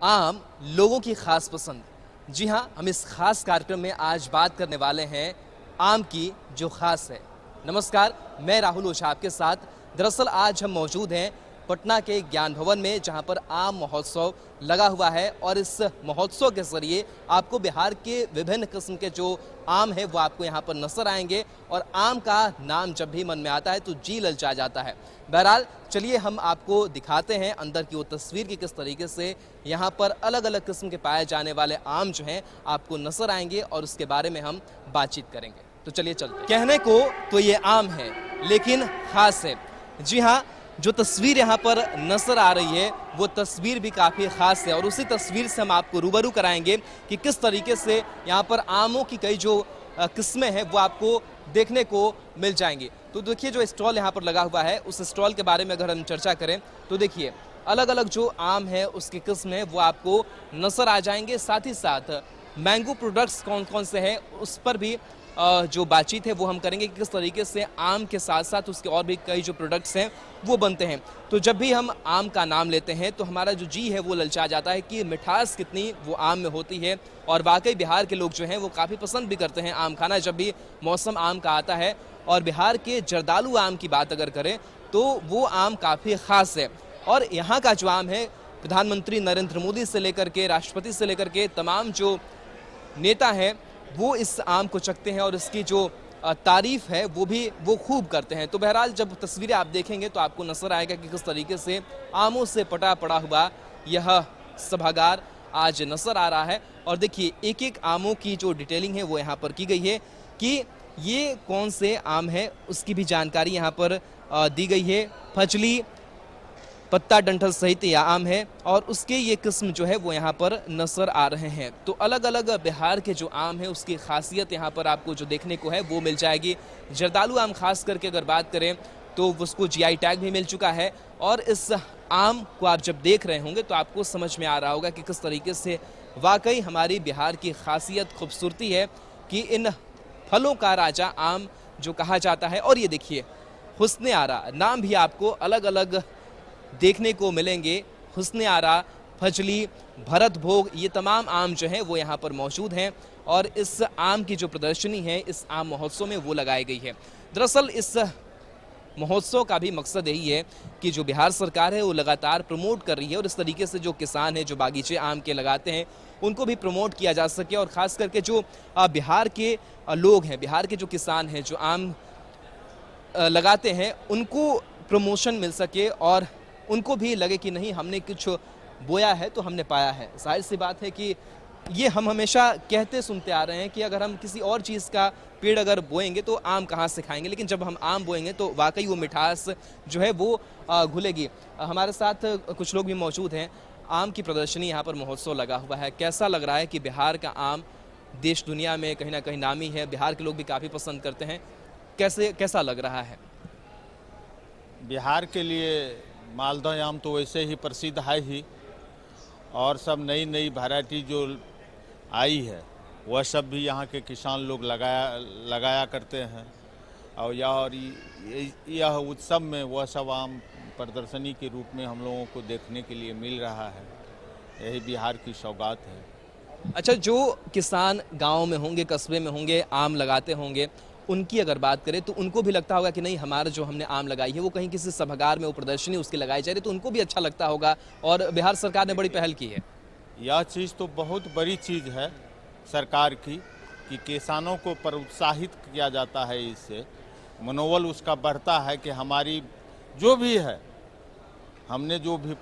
आम लोगों की खास पसंद। जी हाँ, हम इस खास कार्यक्रम में आज बात करने वाले हैं आम की जो खास है। नमस्कार, मैं राहुल ओझा आपके साथ। दरअसल आज हम मौजूद हैं पटना के ज्ञान भवन में, जहां पर आम महोत्सव लगा हुआ है और इस महोत्सव के जरिए आपको बिहार के विभिन्न किस्म के जो आम है वो आपको यहां पर नजर आएंगे और आम का नाम जब भी मन में आता है तो जी ललचा जाता है। बहरहाल चलिए हम आपको दिखाते हैं अंदर की वो तस्वीर की किस तरीके से यहाँ पर अलग अलग किस्म के पाए जाने वाले आम जो हैं आपको नजर आएंगे और उसके बारे में हम बातचीत करेंगे। तो चलिए चलते हैं। कहने को तो ये आम है लेकिन खास है। जी हाँ, जो तस्वीर यहाँ पर नजर आ रही है वो तस्वीर भी काफ़ी ख़ास है और उसी तस्वीर से हम आपको रूबरू कराएंगे कि किस तरीके से यहाँ पर आमों की कई जो किस्में हैं वो आपको देखने को मिल जाएंगी। तो देखिए, जो स्टॉल यहाँ पर लगा हुआ है उस स्टॉल के बारे में अगर हम चर्चा करें तो देखिए अलग अलग जो आम है उसकी किस्म है वो आपको नजर आ जाएंगे। साथ ही साथ मैंगो प्रोडक्ट्स कौन कौन से हैं उस पर भी जो बातचीत है वो हम करेंगे कि किस तरीके से आम के साथ साथ उसके और भी कई जो प्रोडक्ट्स हैं वो बनते हैं। तो जब भी हम आम का नाम लेते हैं तो हमारा जो जी है वो ललचा जाता है कि मिठास कितनी वो आम में होती है। और वाकई बिहार के लोग जो हैं वो काफ़ी पसंद भी करते हैं आम खाना जब भी मौसम आम का आता है। और बिहार के जर्दालू आम की बात अगर करें तो वो आम काफ़ी ख़ास है। और यहाँ का जो आम है, प्रधानमंत्री नरेंद्र मोदी से लेकर के राष्ट्रपति से लेकर के तमाम जो नेता हैं वो इस आम को चखते हैं और इसकी जो तारीफ है वो खूब करते हैं। तो बहरहाल जब तस्वीरें आप देखेंगे तो आपको नजर आएगा कि किस तरीके से आमों से पटा पड़ा हुआ यह सभागार आज नजर आ रहा है। और देखिए एक एक आमों की जो डिटेलिंग है वो यहाँ पर की गई है कि ये कौन से आम है उसकी भी जानकारी यहाँ पर दी गई है। फजली, पत्ता डंठल सहित यह आम है और उसके ये किस्म जो है वो यहाँ पर नजर आ रहे हैं। तो अलग अलग बिहार के जो आम है उसकी खासियत यहाँ पर आपको जो देखने को है वो मिल जाएगी। जर्दालू आम खास करके अगर बात करें तो उसको जीआई टैग भी मिल चुका है। और इस आम को आप जब देख रहे होंगे तो आपको समझ में आ रहा होगा कि किस तरीके से वाकई हमारी बिहार की खासियत खूबसूरती है कि इन फलों का राजा आम जो कहा जाता है। और ये देखिए हुस्न आरा नाम भी आपको अलग अलग देखने को मिलेंगे। हुस्न आरा, फजली, भरत भोग, ये तमाम आम जो हैं वो यहाँ पर मौजूद हैं और इस आम की जो प्रदर्शनी है इस आम महोत्सव में वो लगाई गई है। दरअसल इस महोत्सव का भी मकसद यही है कि जो बिहार सरकार है वो लगातार प्रमोट कर रही है और इस तरीके से जो किसान हैं जो बागीचे आम के लगाते हैं उनको भी प्रमोट किया जा सके। और ख़ास करके जो बिहार के लोग हैं, बिहार के जो किसान हैं जो आम लगाते हैं उनको प्रमोशन मिल सके और उनको भी लगे कि नहीं, हमने कुछ बोया है तो हमने पाया है। जाहिर सी बात है कि ये हम हमेशा कहते सुनते आ रहे हैं कि अगर हम किसी और चीज़ का पेड़ अगर बोएंगे तो आम कहाँ से खाएंगे, लेकिन जब हम आम बोएंगे तो वाकई वो मिठास जो है वो घुलेगी। हमारे साथ कुछ लोग भी मौजूद हैं। आम की प्रदर्शनी यहाँ पर महोत्सव लगा हुआ है, कैसा लग रहा है कि बिहार का आम देश दुनिया में कहीं ना कहीं नामी है, बिहार के लोग भी काफ़ी पसंद करते हैं, कैसा लग रहा है? बिहार के लिए मालदह आम तो वैसे ही प्रसिद्ध है ही, और सब नई नई वैरायटी जो आई है वह सब भी यहाँ के किसान लोग लगाया करते हैं। और यह उत्सव में वह सब आम प्रदर्शनी के रूप में हम लोगों को देखने के लिए मिल रहा है। यही बिहार की सौगात है। अच्छा, जो किसान गाँव में होंगे, कस्बे में होंगे, आम लगाते होंगे, उनकी अगर बात करें तो उनको भी लगता होगा कि नहीं, हमारा जो हमने आम लगाई है वो कहीं किसी सभागार में वो प्रदर्शनी उसकी लगाई जा रही है तो उनको भी अच्छा लगता होगा। और बिहार सरकार ने बड़ी पहल की है। यह चीज़ तो बहुत बड़ी चीज़ है सरकार की कि किसानों को प्रोत्साहित किया जाता है, इससे मनोबल उसका बढ़ता है कि हमारी जो भी है, हमने जो भी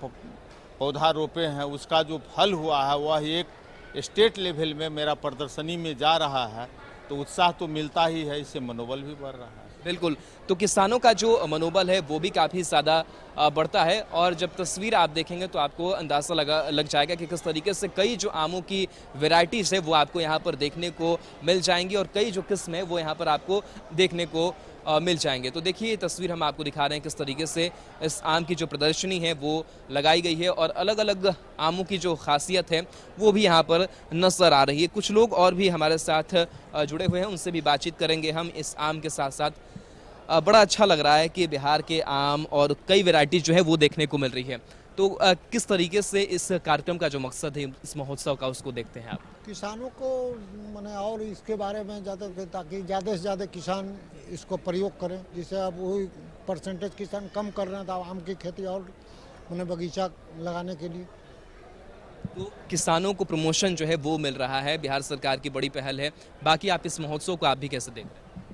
पौधा रोपे हैं उसका जो फल हुआ है वह एक स्टेट लेवल में मेरा प्रदर्शनी में जा रहा है तो उत्साह तो मिलता ही है, इससे मनोबल भी बढ़ रहा है। बिल्कुल, तो किसानों का जो मनोबल है वो भी काफ़ी ज़्यादा बढ़ता है। और जब तस्वीर आप देखेंगे तो आपको अंदाज़ा लग जाएगा कि किस तरीके से कई जो आमों की वैरायटीज़ है वो आपको यहाँ पर देखने को मिल जाएंगी और कई जो किस्म है वो यहाँ पर आपको देखने को मिल जाएंगे। तो देखिए ये तस्वीर हम आपको दिखा रहे हैं किस तरीके से इस आम की जो प्रदर्शनी है वो लगाई गई है और अलग अलग आमों की जो खासियत है वो भी यहाँ पर नजर आ रही है। कुछ लोग और भी हमारे साथ जुड़े हुए हैं, उनसे भी बातचीत करेंगे हम इस आम के साथ साथ। बड़ा अच्छा लग रहा है कि बिहार के आम और कई वैरायटी जो है वो देखने को मिल रही है। तो तो किस तरीके से इस कार्यक्रम का जो मकसद है इस महोत्सव का उसको देखते हैं आप? किसानों को माने और इसके बारे में ज़्यादा ताकि ज़्यादा से ज़्यादा किसान इसको प्रयोग करें, जिससे अब वही परसेंटेज किसान कम कर रहे हैं तो आम की खेती और उन्हें बगीचा लगाने के लिए। तो किसानों को प्रमोशन जो है वो मिल रहा है, बिहार सरकार की बड़ी पहल है। बाकी आप इस महोत्सव को आप भी कैसे देख रहे हैं?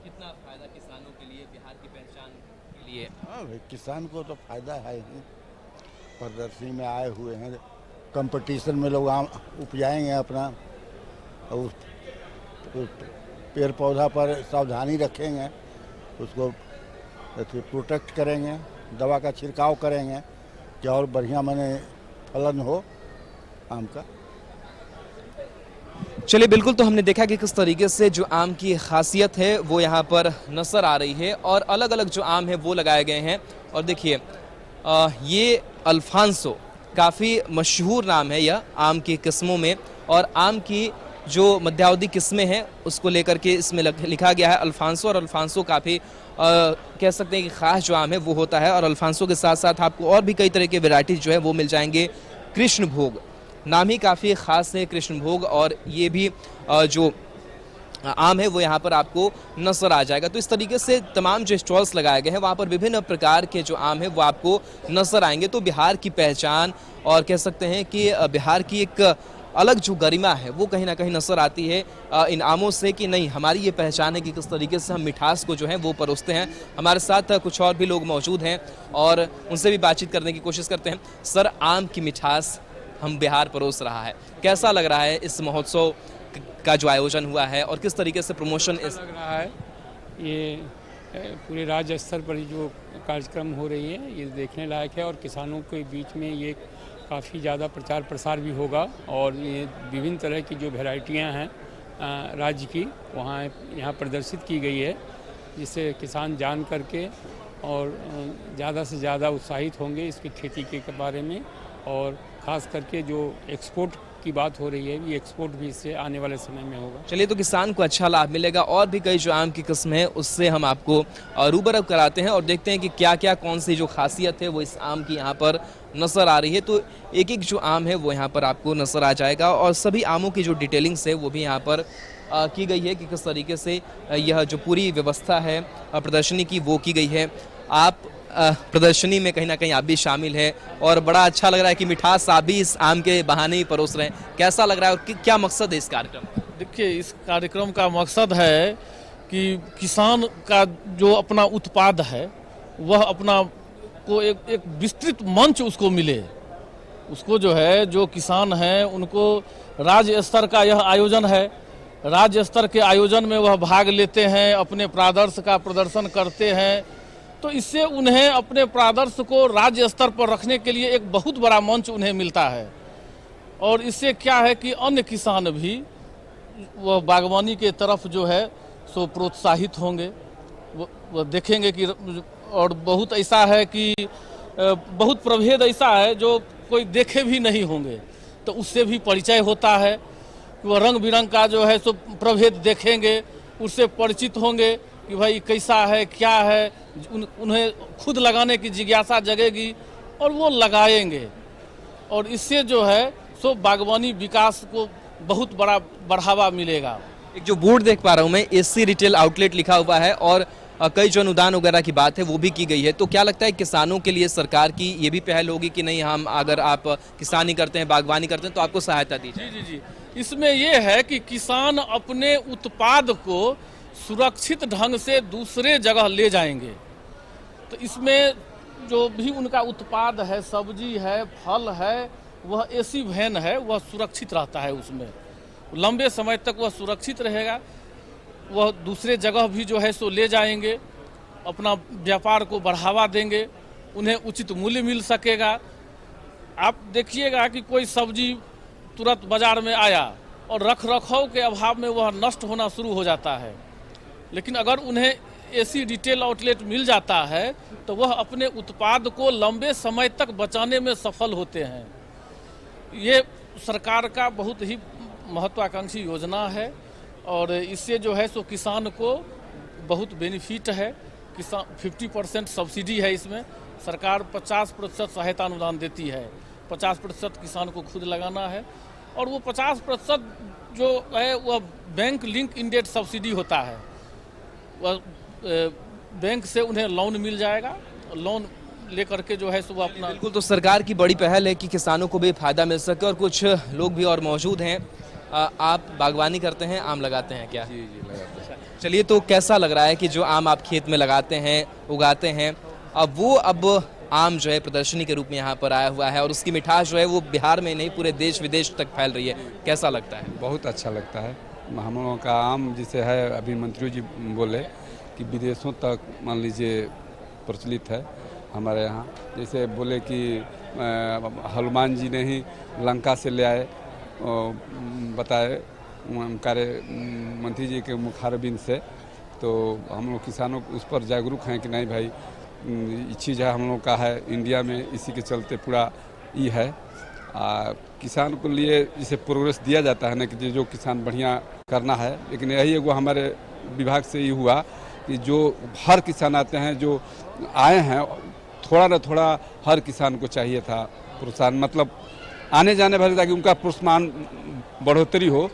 कितना फायदा किसानों के लिए, बिहार की पहचान के लिए? हाँ भाई, किसान को तो फायदा है ही। प्रदर्शनी में आए हुए हैं, कंपटीशन में लोग आम उपजाएंगे अपना, और पेड़ पौधा पर सावधानी रखेंगे, उसको प्रोटेक्ट करेंगे, दवा का छिड़काव करेंगे कि और बढ़िया माने फलन हो आम का। चलिए, बिल्कुल। तो हमने देखा कि किस तरीके से जो आम की खासियत है वो यहाँ पर नज़र आ रही है और अलग अलग जो आम है वो लगाए गए हैं। और देखिए, ये अल्फांसो काफ़ी मशहूर नाम है यह आम की किस्मों में, और आम की जो मध्यावधि किस्में हैं उसको लेकर के इसमें लिखा गया है अल्फांसो। और अल्फांसो काफ़ी कह सकते हैं कि ख़ास जो आम है वो होता है। और अल्फांसो के साथ साथ आपको और भी कई तरह के वेराइटीज़ जो है वो मिल जाएंगे। कृष्णभोग नाम ही काफ़ी ख़ास है, कृष्णभोग, और ये भी जो आम है वो यहाँ पर आपको नजर आ जाएगा। तो इस तरीके से तमाम जो स्टॉल्स लगाए गए हैं वहाँ पर विभिन्न प्रकार के जो आम है वो आपको नजर आएंगे। तो बिहार की पहचान और कह सकते हैं कि बिहार की एक अलग जो गरिमा है वो कहीं ना कहीं नजर आती है इन आमों से, कि नहीं, हमारी ये पहचान है कि किस तरीके से हम मिठास को जो है वो परोसते हैं। हमारे साथ कुछ और भी लोग मौजूद हैं और उनसे भी बातचीत करने की कोशिश करते हैं। सर, आम की मिठास हम बिहार परोस रहा है, कैसा लग रहा है इस महोत्सव का जो आयोजन हुआ है और किस तरीके से प्रमोशन इस लग रहा है? ये पूरे राज्य स्तर पर जो कार्यक्रम हो रही है ये देखने लायक है, और किसानों के बीच में ये काफ़ी ज़्यादा प्रचार प्रसार भी होगा। और ये विभिन्न तरह की जो वैरायटियाँ हैं राज्य की वहाँ यहाँ प्रदर्शित की गई है, जिससे किसान जान करके और ज़्यादा से ज़्यादा उत्साहित होंगे इसकी खेती के बारे में। और ख़ास करके जो एक्सपोर्ट की बात हो रही है, ये एक्सपोर्ट भी इससे आने वाले समय में होगा। चलिए, तो किसान को अच्छा लाभ मिलेगा। और भी कई जो आम की किस्म है उससे हम आपको रूबरू कराते हैं और देखते हैं कि क्या क्या कौन सी जो खासियत है वो इस आम की यहाँ पर नज़र आ रही है। तो एक एक जो आम है वो यहाँ पर आपको नज़र आ जाएगा और सभी आमों की जो डिटेलिंग्स है वो भी यहाँ पर की गई है कि किस तरीके से यह जो पूरी व्यवस्था है प्रदर्शनी की वो की गई है। आप प्रदर्शनी में कहीं ना कहीं आप भी शामिल है और बड़ा अच्छा लग रहा है कि मिठास आप भी इस आम के बहाने ही परोस रहे हैं। कैसा लग रहा है और क्या मकसद है इस कार्यक्रम का? देखिए, इस कार्यक्रम का मकसद है कि किसान का जो अपना उत्पाद है वह अपना को एक विस्तृत मंच उसको मिले। उसको जो है, जो किसान हैं उनको राज्य स्तर का यह आयोजन है, राज्य स्तर के आयोजन में वह भाग लेते हैं, अपने प्रादर्श का प्रदर्शन करते हैं। तो इससे उन्हें अपने प्रादर्श को राज्य स्तर पर रखने के लिए एक बहुत बड़ा मंच उन्हें मिलता है। और इससे क्या है कि अन्य किसान भी वह बागवानी के तरफ जो है सो प्रोत्साहित होंगे, वो देखेंगे कि, और बहुत ऐसा है कि बहुत प्रभेद ऐसा है जो कोई देखे भी नहीं होंगे, तो उससे भी परिचय होता है कि वह रंग बिरंग का जो है सो प्रभेद देखेंगे, उससे परिचित होंगे कि भाई कैसा है, क्या है, उन्हें खुद लगाने की जिज्ञासा जगेगी और वो लगाएंगे। और इससे जो है सो बागवानी विकास को बहुत बड़ा बढ़ावा मिलेगा। एक जो बोर्ड देख पा रहा हूँ मैं, एसी रिटेल आउटलेट लिखा हुआ है और कई जो अनुदान वगैरह की बात है वो भी की गई है। तो क्या लगता है किसानों के लिए सरकार की ये भी पहल होगी कि नहीं, हम अगर आप किसानी करते हैं, बागवानी करते हैं तो आपको सहायता दी जाए? जी। इसमें यह है कि किसान अपने उत्पाद को सुरक्षित ढंग से दूसरे जगह ले जाएंगे। तो इसमें जो भी उनका उत्पाद है, सब्जी है, फल है, वह एसी वैन है, वह सुरक्षित रहता है। उसमें लंबे समय तक वह सुरक्षित रहेगा। वह दूसरे जगह भी जो है सो ले जाएंगे, अपना व्यापार को बढ़ावा देंगे, उन्हें उचित मूल्य मिल सकेगा। आप देखिएगा कि कोई सब्जी तुरंत बाजार में आया और रख रखाव के अभाव में वह नष्ट होना शुरू हो जाता है, लेकिन अगर उन्हें एसी रिटेल आउटलेट मिल जाता है तो वह अपने उत्पाद को लंबे समय तक बचाने में सफल होते हैं। ये सरकार का बहुत ही महत्वाकांक्षी योजना है और इससे जो है सो किसान को बहुत बेनिफिट है। किसान 50% सब्सिडी है इसमें, सरकार 50% सहायता अनुदान देती है, 50% किसान को खुद लगाना है और वो 50% जो है वह बैंक लिंक इंडेड सब्सिडी होता है। वह बैंक से उन्हें लोन मिल जाएगा, लोन लेकर के जो है सो वो अपना। बिल्कुल, तो सरकार की बड़ी पहल है कि किसानों को भी फायदा मिल सके। और कुछ लोग भी और मौजूद हैं। आप बागवानी करते हैं, आम लगाते हैं क्या? जी लगाते हैं। चलिए, तो कैसा लग रहा है कि जो आम आप खेत में लगाते हैं, उगाते हैं, अब आम जो है प्रदर्शनी के रूप में यहाँ पर आया हुआ है और उसकी मिठास जो है वो बिहार में नहीं पूरे देश विदेश तक फैल रही है, कैसा लगता है? बहुत अच्छा लगता है। हम लोगों का आम जिसे है, अभी मंत्री जी बोले कि विदेशों तक मान लीजिए प्रचलित है हमारे यहाँ। जैसे बोले कि हनुमान जी ने ही लंका से ले आए, बताए कार्य मंत्री जी के मुखारबिन से। तो हम लोग किसानों उस पर जागरूक हैं कि नहीं भाई, ये चीज़ है हम लोग का है इंडिया में, इसी के चलते पूरा ये है। किसान को लिए जिसे प्रोग्रेस दिया जाता है ना कि जो किसान बढ़िया करना है, लेकिन यही एगो हमारे विभाग से ये हुआ कि जो हर किसान आते हैं, जो आए हैं, थोड़ा ना थोड़ा हर किसान को चाहिए था प्रोत्साहन, मतलब आने जाने भले ताकि उनका प्रोत्साहन बढ़ोतरी हो,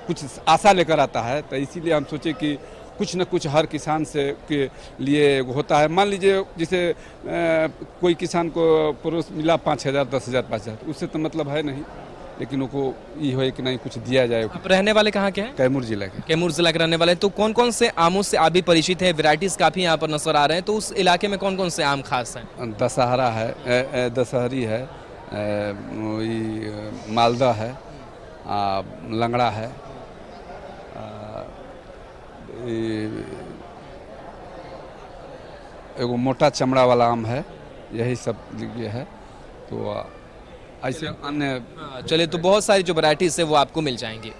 कुछ आशा लेकर आता है। तो इसीलिए हम सोचे कि कुछ न कुछ हर किसान से के लिए होता है। मान लीजिए जैसे कोई किसान को प्रोत्साहन मिला 5,000, 10,000, 5,000, उससे तो मतलब है नहीं, लेकिन उनको ये हो कि नहीं कुछ दिया जाए। आप रहने वाले कहाँ के हैं? कैमूर जिला के। कैमूर जिला के रहने वाले। तो कौन कौन से आमों से आप भी परिचित हैं? वैरायटीज काफ़ी यहाँ पर नजर आ रहे हैं, तो उस इलाके में कौन कौन से आम खास हैं? दशहरा है, दशहरी है, मालदा है, लंगड़ा है, एगो मोटा चमड़ा वाला आम है, यही सब ये है। तो ऐसे अन्य चलिए, तो बहुत सारी जो वैरायटीज है वो आपको मिल जाएंगी।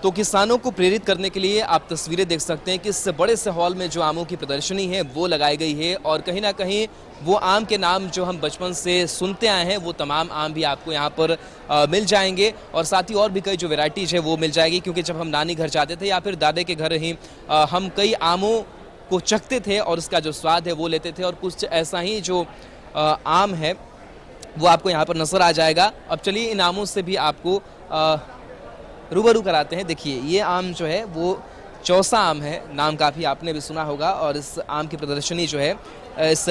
तो किसानों को प्रेरित करने के लिए आप तस्वीरें देख सकते हैं कि इस बड़े से हॉल में जो आमों की प्रदर्शनी है वो लगाई गई है और कहीं ना कहीं वो आम के नाम जो हम बचपन से सुनते आए हैं वो तमाम आम भी आपको यहाँ पर मिल जाएंगे और साथ ही और भी कई जो वैरायटीज है वो मिल जाएगी। क्योंकि जब हम नानी घर जाते थे या फिर दादे के घर ही हम कई आमों को चखते थे और उसका जो स्वाद है वो लेते थे और कुछ ऐसा ही जो आम है वो आपको यहाँ पर नजर आ जाएगा। अब चलिए इन आमों से भी आपको रूबरू कराते हैं। देखिए, ये आम जो है वो चौसा आम है, नाम काफ़ी आपने भी सुना होगा। और इस आम की प्रदर्शनी जो है इस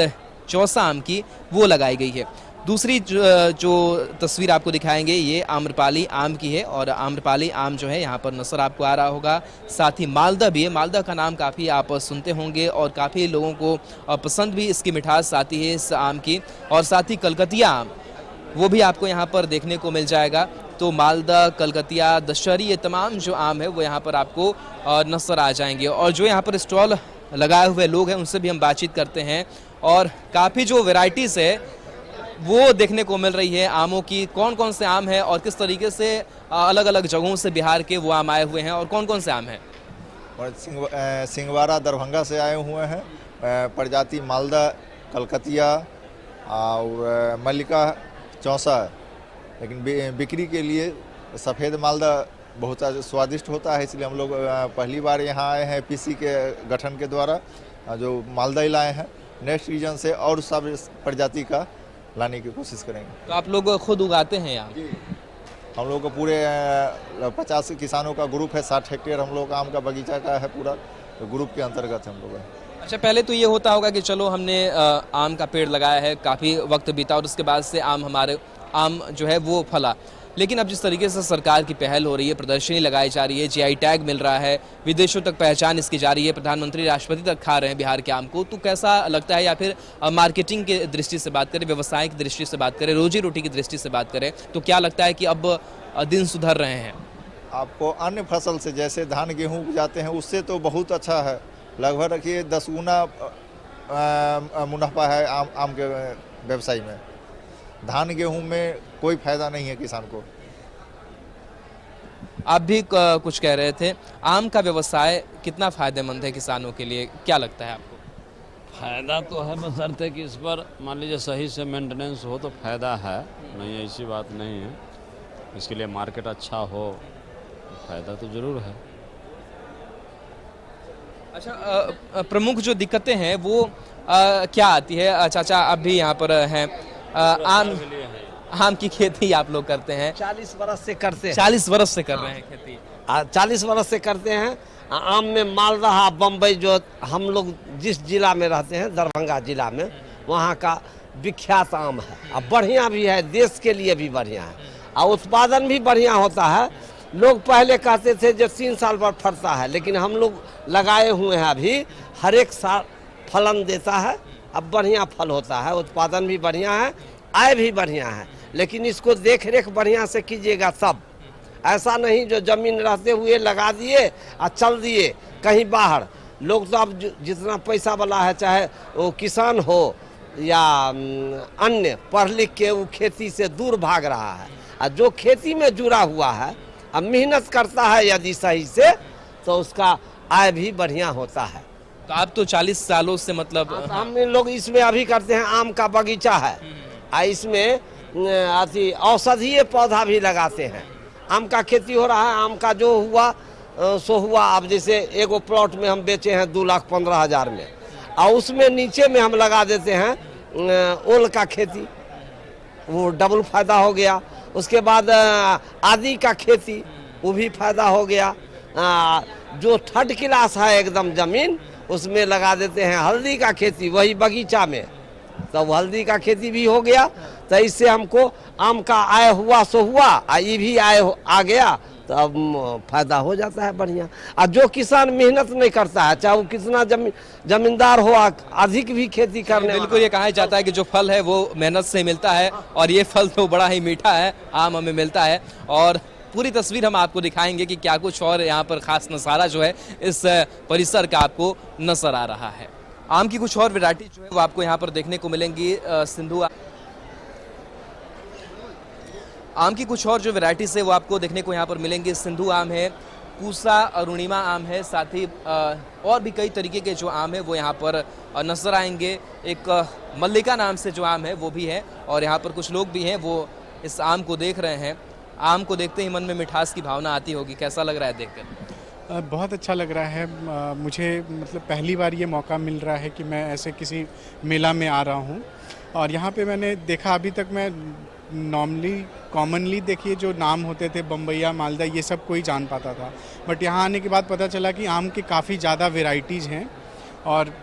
चौसा आम की वो लगाई गई है। दूसरी जो तस्वीर आपको दिखाएंगे ये आम्रपाली आम की है और आम्रपाली आम जो है यहाँ पर नजर आपको आ रहा होगा। साथ ही मालदा भी है, मालदा का नाम काफ़ी आप सुनते होंगे और काफ़ी लोगों को पसंद भी इसकी मिठास आती है इस आम की। और साथ ही कलकतिया आम वो भी आपको यहाँ पर देखने को मिल जाएगा। तो मालदा, कलकतिया, दशहरी, ये तमाम जो आम है वो यहाँ पर आपको नजर आ जाएंगे। और जो यहाँ पर स्टॉल लगाए हुए लोग हैं उनसे भी हम बातचीत करते हैं और काफ़ी जो वैरायटीज़ है वो देखने को मिल रही है आमों की। कौन कौन से आम है और किस तरीके से अलग अलग जगहों से बिहार के वो आम आए हुए हैं और कौन कौन से आम हैं? और सिंगवाड़ा दरभंगा से आए हुए हैं, प्रजाति मालदा, कलकतिया और मल्लिका चौसा। लेकिन बिक्री के लिए सफ़ेद मालदा बहुत स्वादिष्ट होता है, इसलिए हम लोग पहली बार यहाँ आए हैं पीसी के गठन के द्वारा जो मालदा ही लाए हैं। नेक्स्ट रीजन से और सब प्रजाति का लाने की कोशिश करेंगे। तो आप लोग खुद उगाते हैं यहाँ? हम लोग को पूरे 50 किसानों का ग्रुप है, 60 हेक्टेयर हम लोग का आम का बगीचा का है पूरा, तो ग्रुप के अंतर्गत हम लोग। अच्छा, पहले तो ये होता होगा कि चलो हमने आम का पेड़ लगाया है, काफ़ी वक्त बीता और उसके बाद से आम जो है वो फला। लेकिन अब जिस तरीके से सरकार की पहल हो रही है, प्रदर्शनी लगाई जा रही है, जीआई टैग मिल रहा है, विदेशों तक पहचान इसकी जा रही है, प्रधानमंत्री राष्ट्रपति तक खा रहे हैं बिहार के आम को, तो कैसा लगता है? या फिर मार्केटिंग की दृष्टि से बात करें, व्यवसाय की दृष्टि से बात करें, रोजी रोटी की दृष्टि से बात करें, तो क्या लगता है कि अब दिन सुधर रहे हैं? आपको अन्य फसल से जैसे धान गेहूँ उपजाते हैं उससे तो बहुत अच्छा है, लगभग रखिए 10 गुना मुनाफा है आम के व्यवसाय में। धान गेहूं में कोई फायदा नहीं है किसान को। आप भी कुछ कह रहे थे, आम का व्यवसाय कितना फायदेमंद है किसानों के लिए, क्या लगता है आपको? फ़ायदा तो है, बशर्ते कि इस पर मान लीजिए सही से मेंटेनेंस हो तो फ़ायदा है, नहीं ऐसी बात नहीं है। इसके लिए मार्केट अच्छा हो, फ़ायदा तो ज़रूर है। अच्छा, प्रमुख जो दिक्कतें हैं वो क्या आती है? चाचा आप भी यहाँ पर हैं, आम की खेती आप लोग करते हैं? 40 बरस से करते हैं। 40 वर्ष से कर रहे हैं खेती? 40 बरस से करते हैं। आम में मालदह, बम्बई, जो हम लोग जिस जिला में रहते हैं, दरभंगा जिला में, वहाँ का विख्यात आम है। अब बढ़िया भी है, देश के लिए भी बढ़िया है और उत्पादन भी बढ़िया होता है। लोग पहले कहते थे जो 3 साल पर फलता है, लेकिन हम लोग लगाए हुए हैं अभी, हर एक साल फलन देता है। अब बढ़िया फल होता है, उत्पादन भी बढ़िया है, आय भी बढ़िया है। लेकिन इसको देख रेख बढ़िया से कीजिएगा तब। ऐसा नहीं जो जमीन रहते हुए लगा दिए और चल दिए कहीं बाहर। लोग तो अब जितना पैसा वाला है, चाहे वो किसान हो या अन्य, पढ़ लिख के वो खेती से दूर भाग रहा है। और जो खेती में जुड़ा हुआ है, अब मेहनत करता है यदि सही से, तो उसका आय भी बढ़िया होता है। तो आप तो 40 सालों से मतलब हम लोग इसमें अभी करते हैं, आम का बगीचा है और इसमें अति औषधीय पौधा भी लगाते हैं। आम का खेती हो रहा है, आम का जो हुआ सो हुआ। अब जैसे एगो प्लॉट में हम बेचे हैं 2,15,000 में, और उसमें नीचे में हम लगा देते हैं ओल का खेती, वो डबल फायदा हो गया। उसके बाद आदि का खेती, वो भी फायदा हो गया। जो 3rd क्लास है एकदम जमीन, उसमें लगा देते हैं हल्दी का खेती, वही बगीचा में, तो हल्दी का खेती भी हो गया। तो इससे हमको आम का आय हुआ सो हुआ, ये भी आय आ गया, तो अब फायदा हो जाता है बढ़िया। और जो किसान मेहनत नहीं करता है, चाहे वो कितना जमींदार हो, अधिक भी खेती करने, बिल्कुल ये कहा जाता है कि जो फल है वो मेहनत से मिलता है, और ये फल तो बड़ा ही मीठा है, आम हमें मिलता है। और पूरी तस्वीर हम आपको दिखाएंगे कि क्या कुछ और यहाँ पर खास नज़ारा जो है इस परिसर का आपको नजर आ रहा है। आम की कुछ और वैरायटी जो है वो आपको यहाँ पर देखने को मिलेंगी। सिंधु आम की कुछ और जो वैरायटीज है वो आपको देखने को यहाँ पर मिलेंगी। सिंधु आम है, पूसा अरुणिमा आम है, साथ ही और भी कई तरीके के जो आम है वो यहाँ पर नजर आएंगे। एक मल्लिका नाम से जो आम है वो भी है, और यहाँ पर कुछ लोग भी हैं वो इस आम को देख रहे हैं। आम को देखते ही मन में मिठास की भावना आती होगी, कैसा लग रहा है देखकर? बहुत अच्छा लग रहा है मुझे। मतलब पहली बार ये मौका मिल रहा है कि मैं ऐसे किसी मेला में आ रहा हूँ, और यहाँ पे मैंने देखा, अभी तक मैं कॉमनली देखिए जो नाम होते थे बम्बैया, मालदा, ये सब कोई जान पाता था। बट यहाँ आने के बाद पता चला कि आम के काफ़ी ज़्यादा वेराइटीज़ हैं, और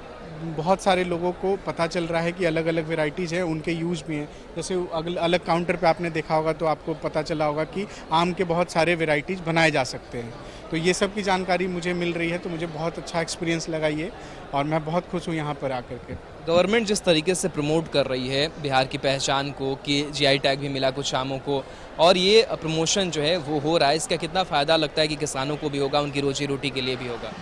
बहुत सारे लोगों को पता चल रहा है कि अलग अलग वेराइटीज़ हैं, उनके यूज़ भी हैं। जैसे अलग काउंटर पे आपने देखा होगा तो आपको पता चला होगा कि आम के बहुत सारे वेराइटीज़ बनाए जा सकते हैं। तो ये सब की जानकारी मुझे मिल रही है, तो मुझे बहुत अच्छा एक्सपीरियंस लगा ये, और मैं बहुत खुश हूँ यहाँ पर आकर के। गवर्नमेंट जिस तरीके से प्रमोट कर रही है बिहार की पहचान को, कि GI टैग भी मिला कुछ आमों को, और ये प्रमोशन जो है वो हो रहा है, इसका कितना फ़ायदा लगता है कि किसानों को भी होगा, उनकी रोजी रोटी के लिए भी होगा?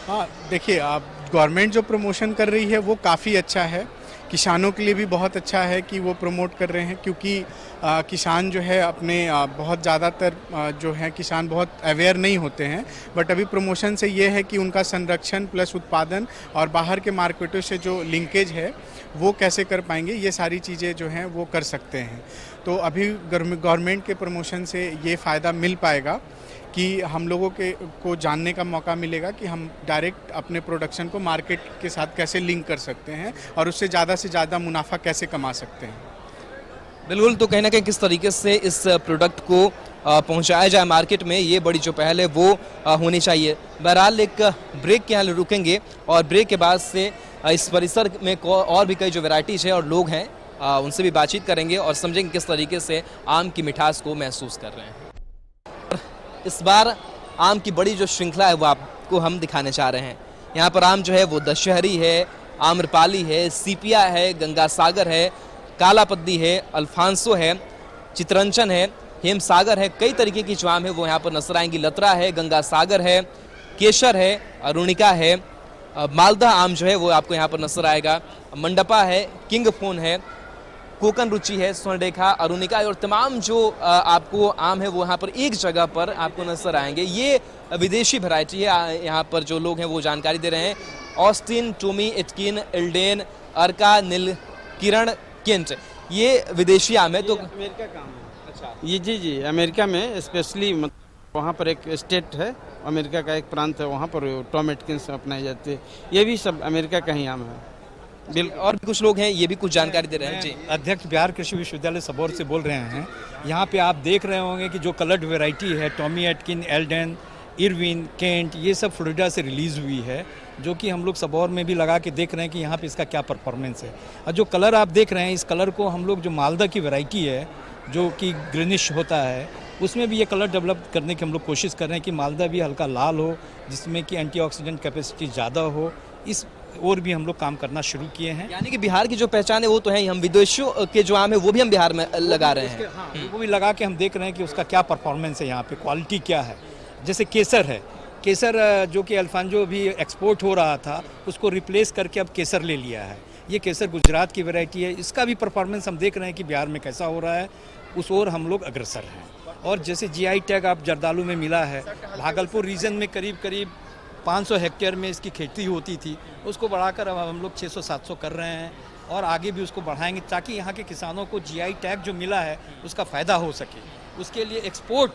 हाँ, देखिए, आप गवर्नमेंट जो प्रमोशन कर रही है वो काफ़ी अच्छा है। किसानों के लिए भी बहुत अच्छा है कि वो प्रमोट कर रहे हैं, क्योंकि किसान जो है अपने बहुत ज़्यादातर जो है किसान बहुत अवेयर नहीं होते हैं। बट अभी प्रमोशन से ये है कि उनका संरक्षण प्लस उत्पादन और बाहर के मार्केटों से जो लिंकेज है वो कैसे कर पाएंगे, ये सारी चीज़ें जो हैं वो कर सकते हैं। तो अभी गवर्नमेंट के प्रमोशन से ये फ़ायदा मिल पाएगा कि हम लोगों को जानने का मौका मिलेगा कि हम डायरेक्ट अपने प्रोडक्शन को मार्केट के साथ कैसे लिंक कर सकते हैं, और उससे ज़्यादा मुनाफा कैसे कमा सकते हैं। बिल्कुल, तो कहीं ना कहीं किस तरीके से इस प्रोडक्ट को पहुंचाया जाए मार्केट में, ये बड़ी जो पहल है वो होनी चाहिए। बहरहाल एक ब्रेक के यहाँ रुकेंगे, और ब्रेक के बाद से इस परिसर में और भी कई जो वैराइटीज़ है और लोग हैं उनसे भी बातचीत करेंगे और समझेंगे किस तरीके से आम की मिठास को महसूस कर रहे हैं। इस बार आम की बड़ी जो श्रृंखला है वो आपको हम दिखाने चाह रहे हैं। यहाँ पर आम जो है वो दशहरी है, आम्रपाली है, सीपिया है, गंगा सागर है, काला पद्दी है, अल्फांसो है, चितरंजन है, हेम सागर है। कई तरीके की जो आम है वो यहाँ पर नजर आएंगी। लतरा है, गंगा सागर है, केसर है, अरुणिका है, मालदा आम जो है वो आपको यहाँ पर नजर आएगा, मंडपा है, किंग फोन है, कोकन रुचि है, स्वर्णरेखा, अरुणिका, और तमाम जो आपको आम है वो यहाँ पर एक जगह पर आपको नजर आएंगे। ये विदेशी वैरायटी है, यहाँ पर जो लोग हैं वो जानकारी दे रहे हैं। ऑस्टिन, टोमी, एटकिन, एल्डेन, अर्का, नील किरण, केंट, ये विदेशी आम है। तो अमेरिका का आम है। अच्छा, ये जी अमेरिका में स्पेशली वहाँ पर एक स्टेट है, अमेरिका का एक प्रांत है, वहाँ पर टॉम एटकिंस अपनाई जाती है। ये भी सब अमेरिका का ही आम है। और भी कुछ लोग हैं, ये भी कुछ जानकारी दे रहे हैं। जी, अध्यक्ष बिहार कृषि विश्वविद्यालय सबौर से बोल रहे हैं। यहाँ पे आप देख रहे होंगे कि जो कलर्ड वैरायटी है, Tommy Atkin, Elden, Irwin, Kent, ये सब फ्लोरिडा से रिलीज़ हुई है, जो कि हम लोग सबौर में भी लगा के देख रहे हैं कि यहाँ पे इसका क्या परफॉर्मेंस है। और जो कलर आप देख रहे हैं, इस कलर को हम लोग जो मालदा की वैरायटी है जो कि ग्रीनिश होता है, उसमें भी ये कलर डेवलप करने की हम लोग कोशिश कर रहे हैं कि मालदा भी हल्का लाल हो, जिसमें कि एंटीऑक्सीडेंट कैपेसिटी ज़्यादा हो। इस और भी हम लोग काम करना शुरू किए हैं। यानी कि बिहार की जो पहचान है वो तो है, हम विदेशों के जो आम है वो भी हम बिहार में लगा रहे हैं। हाँ, वो भी लगा के हम देख रहे हैं कि उसका क्या परफॉर्मेंस है, यहाँ पे क्वालिटी क्या है। जैसे केसर है, केसर जो कि अल्फांजो भी एक्सपोर्ट हो रहा था, उसको रिप्लेस करके अब केसर ले लिया है। ये केसर गुजरात की वैरायटी है, इसका भी परफॉर्मेंस हम देख रहे हैं कि बिहार में कैसा हो रहा है, उस ओर हम लोग अग्रसर हैं। और जैसे जीआई टैग आप जर्दालू में मिला है, भागलपुर रीजन में करीब करीब 500 हेक्टेयर में इसकी खेती होती थी, उसको बढ़ाकर अब हम लोग 600-700 कर रहे हैं और आगे भी उसको बढ़ाएंगे, ताकि यहाँ के किसानों को जीआई टैग जो मिला है उसका फ़ायदा हो सके। उसके लिए एक्सपोर्ट,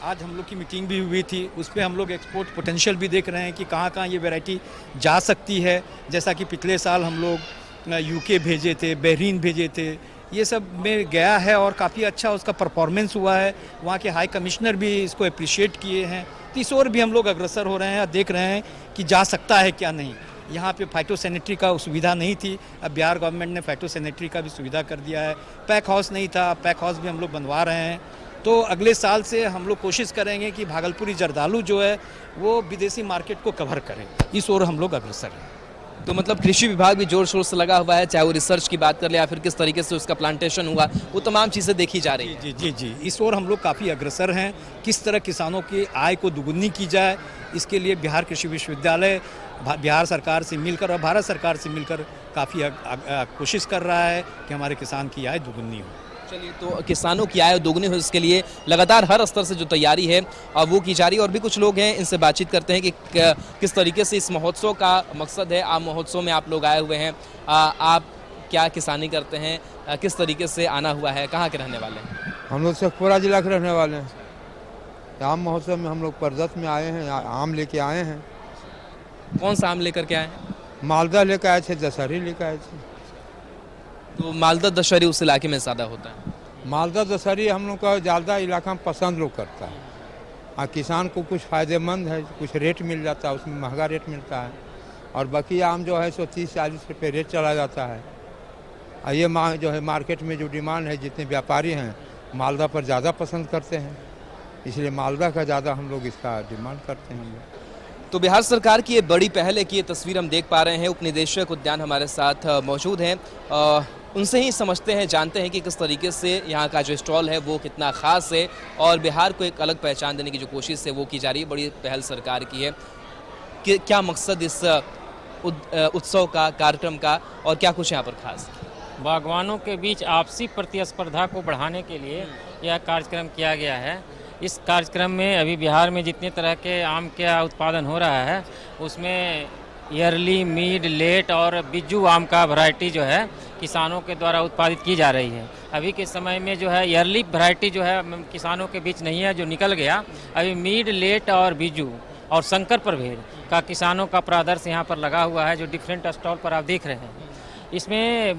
आज हम लोग की मीटिंग भी हुई थी, उस पर हम लोग एक्सपोर्ट पोटेंशियल भी देख रहे हैं कि कहाँ कहाँ ये वैरायटी जा सकती है। जैसा कि पिछले साल हम लोग यूके भेजे थे, बहरीन भेजे थे, ये सब में गया है और काफ़ी अच्छा उसका परफॉर्मेंस हुआ है। वहाँ के हाई कमिश्नर भी इसको अप्रिशिएट किए हैं। तो इस ओर भी हम लोग अग्रसर हो रहे हैं और देख रहे हैं कि जा सकता है क्या नहीं। यहाँ पे फाइटोसैनिटरी का सुविधा नहीं थी, अब बिहार गवर्नमेंट ने फाइटोसैनिटरी का भी सुविधा कर दिया है। पैक हाउस नहीं था, पैक हाउस भी हम लोग बनवा रहे हैं। तो अगले साल से हम लोग कोशिश करेंगे कि भागलपुरी जर्दालू जो है वो विदेशी मार्केट को कवर करें। इस ओर हम लोग अग्रसर हैं। तो मतलब कृषि विभाग भी जोर शोर से लगा हुआ है, चाहे वो रिसर्च की बात कर ले या फिर किस तरीके से उसका प्लांटेशन हुआ, वो तमाम चीज़ें देखी जा रही है। जी, इस ओर हम लोग काफ़ी अग्रसर हैं। किस तरह किसानों की आय को दुगुनी की जाए, इसके लिए बिहार कृषि विश्वविद्यालय बिहार सरकार से मिलकर और भारत सरकार से मिलकर काफ़ी कोशिश कर रहा है कि हमारे किसान की आय दुगुनी हो। चलिए, तो किसानों की आय दोगुनी हो इसके लिए लगातार हर स्तर से जो तैयारी है वो की जा रही है। और भी कुछ लोग हैं, इनसे बातचीत करते हैं कि किस तरीके से इस महोत्सव का मकसद है। आम महोत्सव में आप लोग आए हुए हैं, आप क्या किसानी करते हैं, किस तरीके से आना हुआ है, कहाँ के रहने वाले हैं? हम लोग शेखपुरा जिला के रहने वाले हैं। आम महोत्सव में हम लोग परदत में आए हैं, आम लेके आए हैं। कौन सा आम लेकर के आए हैं? मालदा लेकर आए थे, दशहरी लेकर आए थे। तो मालदा दशहरी उस इलाके में ज़्यादा होता है? मालदा दशहरी हम लोग का ज़्यादा इलाका में पसंद लोग करता है। हाँ, किसान को कुछ फ़ायदेमंद है, कुछ रेट मिल जाता है, उसमें महंगा रेट मिलता है। और बाकी आम जो है 130-40 रुपये रेट चला जाता है। और ये जो है मार्केट में जो डिमांड है, जितने व्यापारी हैं मालदा पर ज़्यादा पसंद करते हैं, इसलिए मालदा का ज़्यादा हम लोग इसका डिमांड करते हैं हम लोग। तो बिहार सरकार की ये बड़ी पहल है कि ये तस्वीर हम देख पा रहे हैं। उपनिदेशक उद्यान हमारे साथ मौजूद हैं, उनसे ही समझते हैं, जानते हैं कि किस तरीके से यहाँ का जो स्टॉल है वो कितना ख़ास है और बिहार को एक अलग पहचान देने की जो कोशिश है वो की जा रही है। बड़ी पहल सरकार की है कि क्या मकसद इस उत्सव का, कार्यक्रम का, और क्या कुछ यहाँ पर खास? बागवानों के बीच आपसी प्रतिस्पर्धा को बढ़ाने के लिए यह कार्यक्रम किया गया है। इस कार्यक्रम में अभी बिहार में जितने तरह के आम का उत्पादन हो रहा है उसमें ईयरली, मिड, लेट और बिज्जू आम का वैरायटी जो है किसानों के द्वारा उत्पादित की जा रही है। अभी के समय में जो है ईयरली वैरायटी जो है किसानों के बीच नहीं है, जो निकल गया। अभी मिड, लेट और बिज्जू और शंकर प्रभेद का किसानों का प्रदर्शन यहाँ पर लगा हुआ है, जो डिफरेंट स्टॉल पर आप देख रहे हैं। इसमें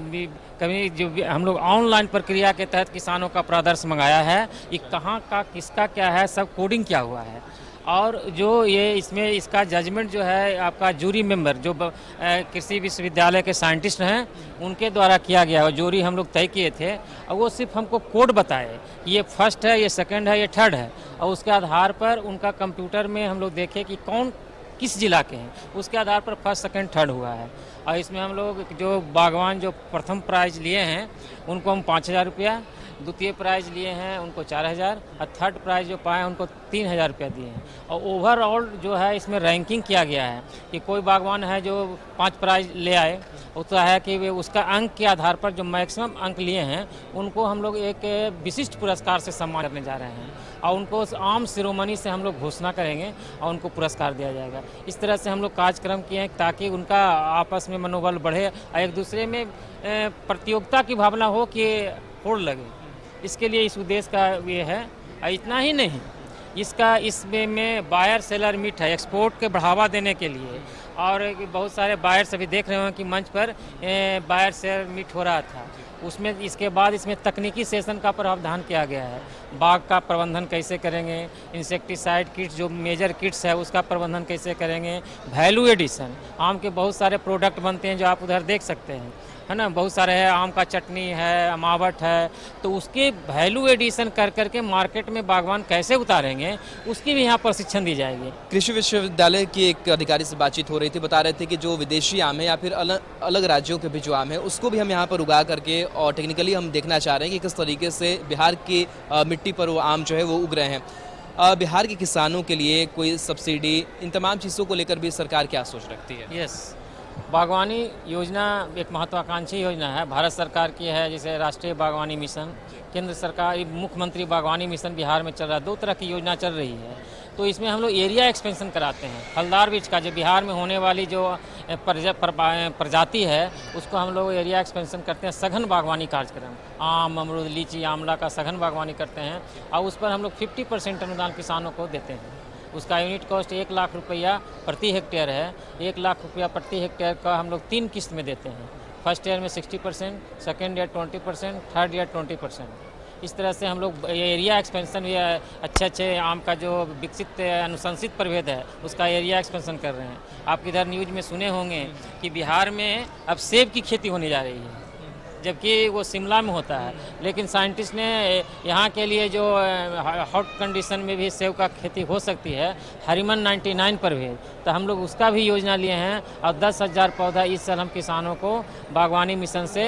कभी जो हम लोग ऑनलाइन प्रक्रिया के तहत किसानों का प्रदर्शन मंगाया है, ये कहाँ का किसका क्या है सब कोडिंग किया हुआ है। और जो ये इसमें इसका जजमेंट जो है आपका जूरी मेंबर जो कृषि विश्वविद्यालय के साइंटिस्ट हैं उनके द्वारा किया गया है। जूरी हम लोग तय किए थे और वो सिर्फ हमको कोड बताए, ये फर्स्ट है, ये सेकंड है, ये थर्ड है, और उसके आधार पर उनका कंप्यूटर में हम लोग देखे कि कौन किस जिला के हैं, उसके आधार पर फर्स्ट, सेकंड, थर्ड हुआ है। और इसमें हम लोग जो बागवान जो प्रथम प्राइज़ लिए हैं उनको हम 5,000 रुपया, द्वितीय प्राइज़ लिए हैं उनको 4,000 और थर्ड प्राइज़ जो पाए उनको 3,000 रुपया दिए हैं। और ओवरऑल जो है इसमें रैंकिंग किया गया है कि कोई बागवान है जो 5 प्राइज़ ले आए, होता है कि वे उसका अंक के आधार पर जो मैक्सिमम अंक लिए हैं उनको हम लोग एक विशिष्ट पुरस्कार से सम्मान करने जा रहे हैं और उनको आम शिरोमणि से हम लोग घोषणा करेंगे और उनको पुरस्कार दिया जाएगा। इस तरह से हम लोग कार्यक्रम किए हैं ताकि उनका आपस में मनोबल बढ़े और एक दूसरे में प्रतियोगिता की भावना हो कि होड़ लगे। इसके लिए इस उद्देश्य का ये है। इतना ही नहीं, इसका इसमें बायर सेलर मीट है, एक्सपोर्ट के बढ़ावा देने के लिए। और बहुत सारे बायर्स अभी देख रहे हो कि मंच पर बायर सेलर मीट हो रहा था, उसमें इसके बाद इसमें तकनीकी सेशन का प्रावधान किया गया है। बाग का प्रबंधन कैसे करेंगे, इंसेक्टिसाइड किट्स जो मेजर किट्स है उसका प्रबंधन कैसे करेंगे, वैल्यू एडिशन, आम के बहुत सारे प्रोडक्ट बनते हैं जो आप उधर देख सकते हैं, है ना, बहुत सारे है, आम का चटनी है, अमावट है, तो उसके वैल्यू एडिशन कर करके मार्केट में बागवान कैसे उतारेंगे उसकी भी यहाँ प्रशिक्षण दी जाएगी। कृषि विश्वविद्यालय के एक अधिकारी से बातचीत हो रही थी, बता रहे थे कि जो विदेशी आम है या फिर अलग राज्यों के भी जो आम है उसको भी हम यहाँ पर उगा करके और टेक्निकली हम देखना चाह रहे हैं कि किस तरीके से बिहार की मिट्टी पर वो आम जो है वो उग रहे हैं। बिहार के किसानों के लिए कोई सब्सिडी, इन तमाम चीज़ों को लेकर भी सरकार क्या सोच रखती है? यस, बागवानी योजना एक महत्वाकांक्षी योजना है, भारत सरकार की है, जैसे राष्ट्रीय बागवानी मिशन, केंद्र सरकार मुख्यमंत्री बागवानी मिशन बिहार में चल रहा है, 2 तरह की योजना चल रही है। तो इसमें हम लोग एरिया एक्सपेंशन कराते हैं, फलदार वृक्ष का जो बिहार में होने वाली जो प्रजाति है उसको हम लोग एरिया एक्सपेंशन करते हैं, सघन बागवानी कार्यक्रम, आम, अमरूद, लीची, आंवला का सघन बागवानी करते हैं और उस पर हम लोग 50% अनुदान किसानों को देते हैं। उसका यूनिट कॉस्ट 1 लाख रुपया प्रति हेक्टेयर है। 1 लाख रुपया प्रति हेक्टेयर का हम लोग 3 किस्त में देते हैं, फर्स्ट ईयर में 60%, सेकेंड ईयर 20%, थर्ड ईयर 20%। इस तरह से हम लोग एरिया एक्सपेंशन या अच्छे आम का जो विकसित अनुशंसित प्रभेद है उसका एरिया एक्सपेंशन कर रहे हैं। आप इधर न्यूज में सुने होंगे कि बिहार में अब सेब की खेती होने जा रही है, जबकि वो शिमला में होता है, लेकिन साइंटिस्ट ने यहाँ के लिए जो हॉट कंडीशन में भी सेब का खेती हो सकती है, हरिमन 99 प्रभेद, तो हम लोग उसका भी योजना लिए हैं और 10,000 पौधा इस साल हम किसानों को बागवानी मिशन से